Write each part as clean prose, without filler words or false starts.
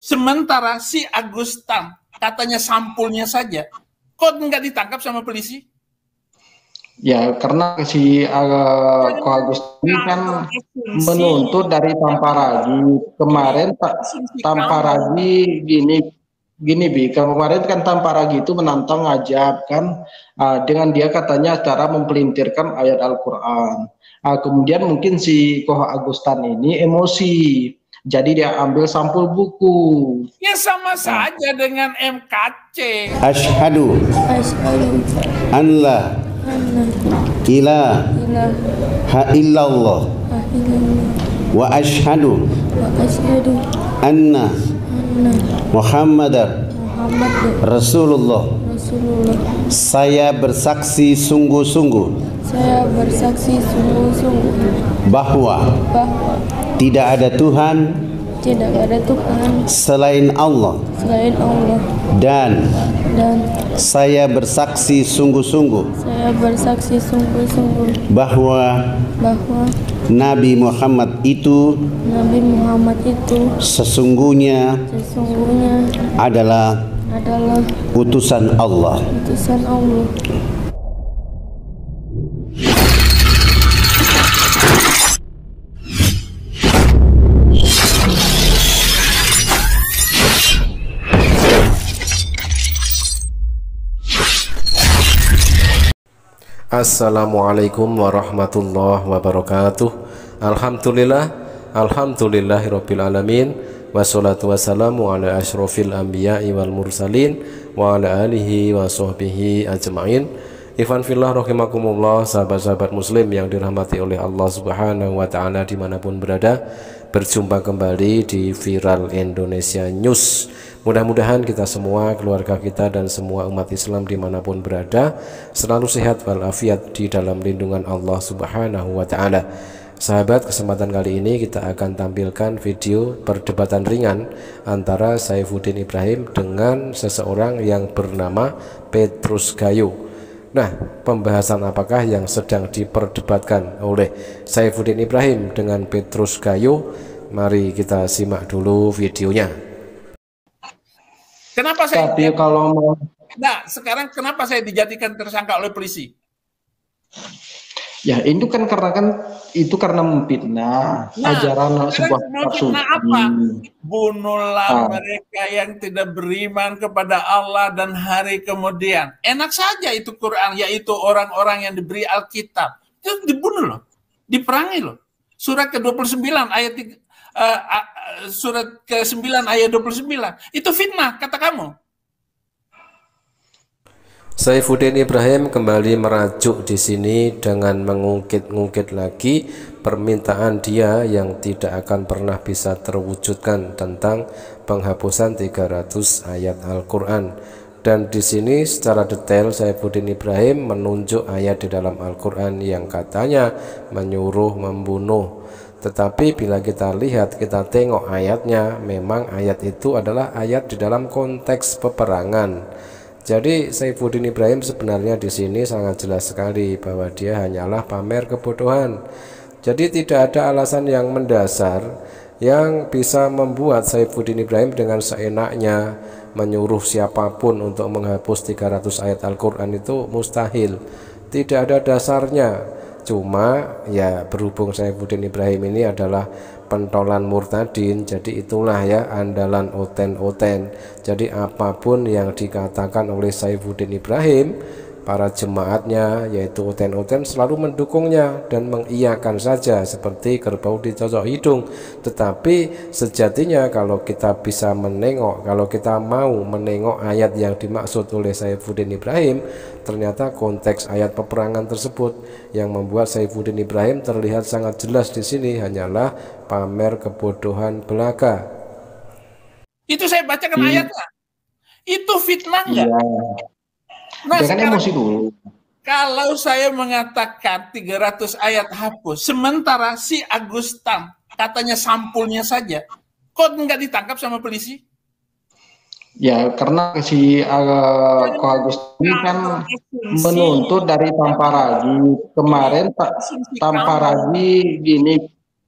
Sementara si Agustan katanya sampulnya saja, kok nggak ditangkap sama polisi? Ya, karena si Ko Agustin ini kan menuntut dari Tamparagi. Kemarin Tamparagi gini Bi, kemarin kan Tamparagi itu menantang Ajab kan, dengan dia katanya cara mempelintirkan ayat Al-Quran. Kemudian mungkin si Ko Agustan ini emosi, jadi dia ambil sampul buku. Ya sama saja dengan MKC. Asyhadu an la ilaha illallah wa asyhadu anna Muhammadar Rasulullah. Saya bersaksi sungguh-sungguh bahwa tidak ada Tuhan selain Allah, dan saya bersaksi sungguh-sungguh bahwa Nabi Muhammad itu sesungguhnya adalah utusan Allah. Assalamualaikum warahmatullahi wabarakatuh. Alhamdulillahirabbil alamin, wassalatu wassalamu ala asyrofil anbiya'i wal mursalin wa ala alihi wa sahbihi ajma'in. Ikhwan fillah rahimakumullah, sahabat-sahabat muslim yang dirahmati oleh Allah Subhanahu wa taala dimanapun berada. Berjumpa kembali di Viral Indonesia News. Mudah-mudahan kita semua, keluarga kita dan semua umat Islam dimanapun berada selalu sehat walafiat di dalam lindungan Allah Subhanahu wa ta'ala. Sahabat, kesempatan kali ini kita akan tampilkan video perdebatan ringan antara Saifuddin Ibrahim dengan seseorang yang bernama Petrus Gayo. Nah, pembahasan apakah yang sedang diperdebatkan oleh Saifuddin Ibrahim dengan Petrus Gayo? Mari kita simak dulu videonya. Kenapa saya? Tapi kalau mau, nah, sekarang kenapa saya dijadikan tersangka oleh polisi? ya itu kan karena memfitnah ajaran sebuah sufi. Apa? Bunuhlah mereka yang tidak beriman kepada Allah dan hari kemudian. Enak saja itu Quran, yaitu orang-orang yang diberi Alkitab. Itu dibunuh loh, diperangi loh. Surat ke-29 ayat surat ke-9 ayat 29. Itu fitnah kata kamu. Saifuddin Ibrahim kembali merajuk di sini dengan mengungkit-ungkit lagi permintaan dia yang tidak akan pernah bisa terwujudkan tentang penghapusan 300 ayat Al-Quran. Dan di sini secara detail Saifuddin Ibrahim menunjuk ayat di dalam Al-Quran yang katanya menyuruh membunuh. Tetapi bila kita lihat, kita tengok ayatnya, memang ayat itu adalah ayat di dalam konteks peperangan. Jadi Saifuddin Ibrahim sebenarnya di sini sangat jelas sekali bahwa dia hanyalah pamer kebodohan. Jadi tidak ada alasan yang mendasar yang bisa membuat Saifuddin Ibrahim dengan seenaknya menyuruh siapapun untuk menghapus 300 ayat Al-Quran. Itu mustahil, tidak ada dasarnya. Cuma ya berhubung Saifuddin Ibrahim ini adalah pentolan murtadin, jadi itulah ya andalan oten-oten. Jadi apapun yang dikatakan oleh Saifuddin Ibrahim, para jemaatnya yaitu oten-oten selalu mendukungnya dan mengiyakan saja seperti kerbau dicocok hidung. Tetapi sejatinya kalau kita bisa menengok, kalau kita mau menengok ayat yang dimaksud oleh Saifuddin Ibrahim, ternyata konteks ayat peperangan tersebut yang membuat Saifuddin Ibrahim terlihat sangat jelas di sini hanyalah pamer kebodohan belaka. Itu saya bacakan ayatnya. Itu fitnah enggak? ya, Nah, jangan emosi dulu. Kalau saya mengatakan 300 ayat hapus, sementara si Agustan katanya sampulnya saja, kok nggak ditangkap sama polisi? Ya, karena si Ko Agustin ini kan menuntut dari Tamparagi. Kemarin Tamparagi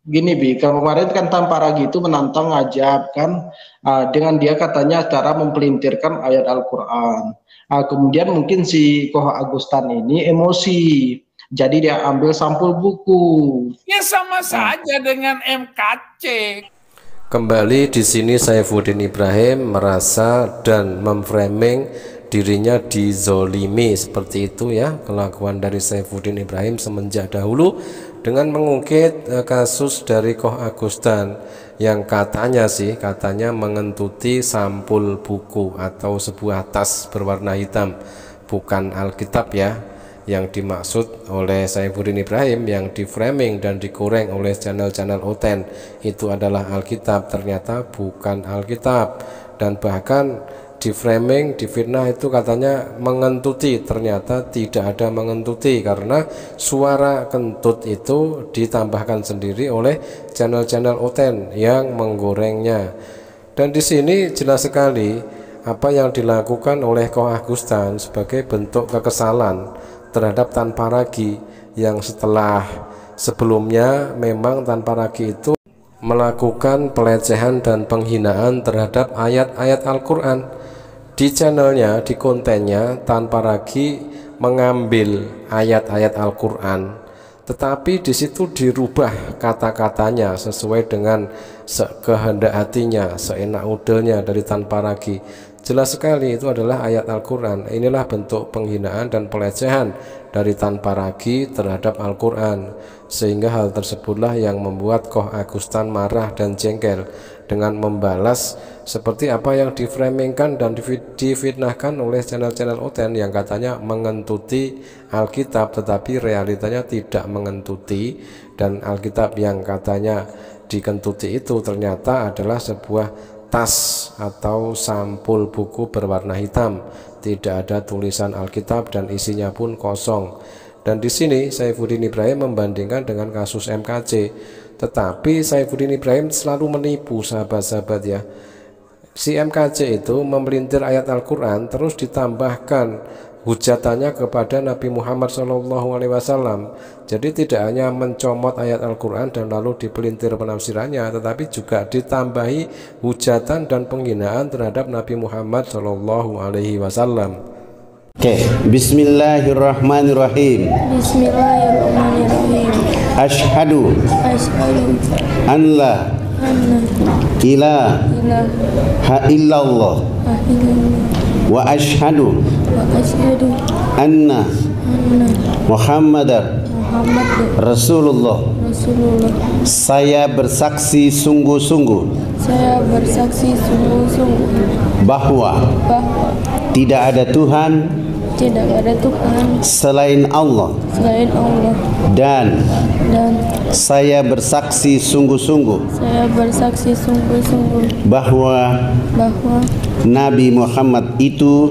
gini Bi, kemarin kan tanpa ragu itu menantang Ajab kan, dengan dia katanya cara mempelintirkan ayat Al-Quran. Kemudian mungkin si Koh Agustan ini emosi, jadi dia ambil sampul buku. Ya sama saja dengan MKC. Kembali di sini Saifuddin Ibrahim merasa dan memframing dirinya dizolimi, seperti itu ya kelakuan dari Saifuddin Ibrahim semenjak dahulu dengan mengungkit kasus dari Koh Agustan yang katanya mengentuti sampul buku atau sebuah tas berwarna hitam, bukan Alkitab ya yang dimaksud oleh Saifuddin Ibrahim, yang diframing dan digoreng oleh channel-channel Oten itu adalah Alkitab, ternyata bukan Alkitab. Dan bahkan diframing, difitnah itu katanya mengentuti, ternyata tidak ada mengentuti karena suara kentut itu ditambahkan sendiri oleh channel-channel Oten yang menggorengnya. Dan di sini jelas sekali apa yang dilakukan oleh Koh Agustan sebagai bentuk kekesalan terhadap Tanpa Ragi yang sebelumnya memang Tanpa Ragi itu melakukan pelecehan dan penghinaan terhadap ayat-ayat Al-Quran. Di channelnya, di kontennya, Tanpa Ragi mengambil ayat-ayat Al-Quran, tetapi di situ dirubah kata-katanya sesuai dengan kehendak hatinya, seenak udelnya dari Tanpa Ragi. Jelas sekali itu adalah ayat Al-Quran. Inilah bentuk penghinaan dan pelecehan dari Tanpa Ragi terhadap Al-Quran, sehingga hal tersebutlah yang membuat Koh Agustan marah dan jengkel dengan membalas seperti apa yang diframingkan dan difitnahkan oleh channel-channel Oten yang katanya mengentuti Alkitab, tetapi realitanya tidak mengentuti, dan Alkitab yang katanya dikentuti itu ternyata adalah sebuah tas atau sampul buku berwarna hitam, tidak ada tulisan Alkitab dan isinya pun kosong. Dan di sini Saifuddin Ibrahim membandingkan dengan kasus MKC, tetapi Saifuddin Ibrahim selalu menipu sahabat-sahabat ya. Si MKC itu memelintir ayat Al-Quran terus ditambahkan hujatannya kepada Nabi Muhammad SAW. Jadi tidak hanya mencomot ayat Al-Quran dan lalu dipelintir penafsirannya, tetapi juga ditambahi hujatan dan penghinaan terhadap Nabi Muhammad SAW. Oke, Bismillahirrahmanirrahim. Bismillahirrahmanirrahim. Ashhadu an la ilaha illallah wa ashhadu anna Muhammadar Rasulullah. Saya bersaksi sungguh-sungguh bahwa tidak ada Tuhan selain Allah, dan saya bersaksi sungguh-sungguh bahwa Nabi Muhammad itu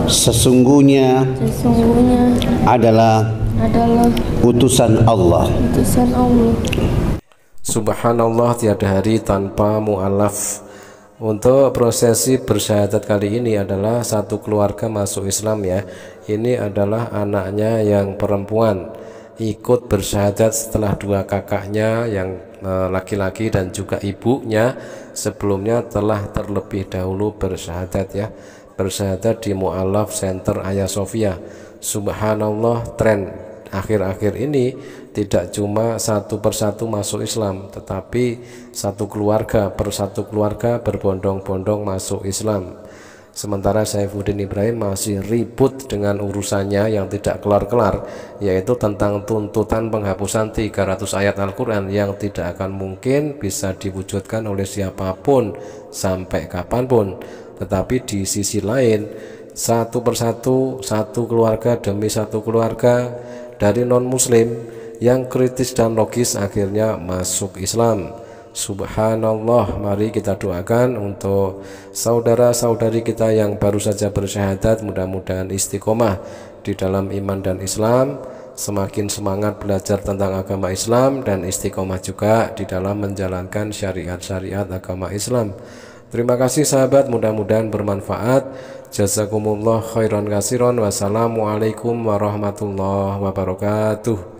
sesungguhnya adalah utusan Allah. Subhanallah, tiada hari tanpa mu'alaf. Untuk prosesi bersyahadat kali ini adalah satu keluarga masuk Islam ya. Ini adalah anaknya yang perempuan ikut bersyahadat setelah dua kakaknya yang laki-laki dan juga ibunya sebelumnya telah terlebih dahulu bersyahadat ya. Bersyahadat di Mu'alaf Center Hagia Sophia. Subhanallah, tren akhir-akhir ini tidak cuma satu persatu masuk Islam, tetapi satu keluarga persatu keluarga berbondong-bondong masuk Islam. Sementara Saifuddin Ibrahim masih ribut dengan urusannya yang tidak kelar-kelar, yaitu tentang tuntutan penghapusan 300 ayat Al-Quran yang tidak akan mungkin bisa diwujudkan oleh siapapun sampai kapanpun. Tetapi di sisi lain, satu persatu, satu keluarga demi satu keluarga dari non-muslim yang kritis dan logis akhirnya masuk Islam. Subhanallah, mari kita doakan untuk saudara-saudari kita yang baru saja bersyahadat, mudah-mudahan istiqomah di dalam iman dan Islam, semakin semangat belajar tentang agama Islam, dan istiqomah juga di dalam menjalankan syariat-syariat agama Islam. Terima kasih sahabat, mudah-mudahan bermanfaat. Jazakumullah khairan kasiron. Wassalamualaikum warahmatullahi wabarakatuh.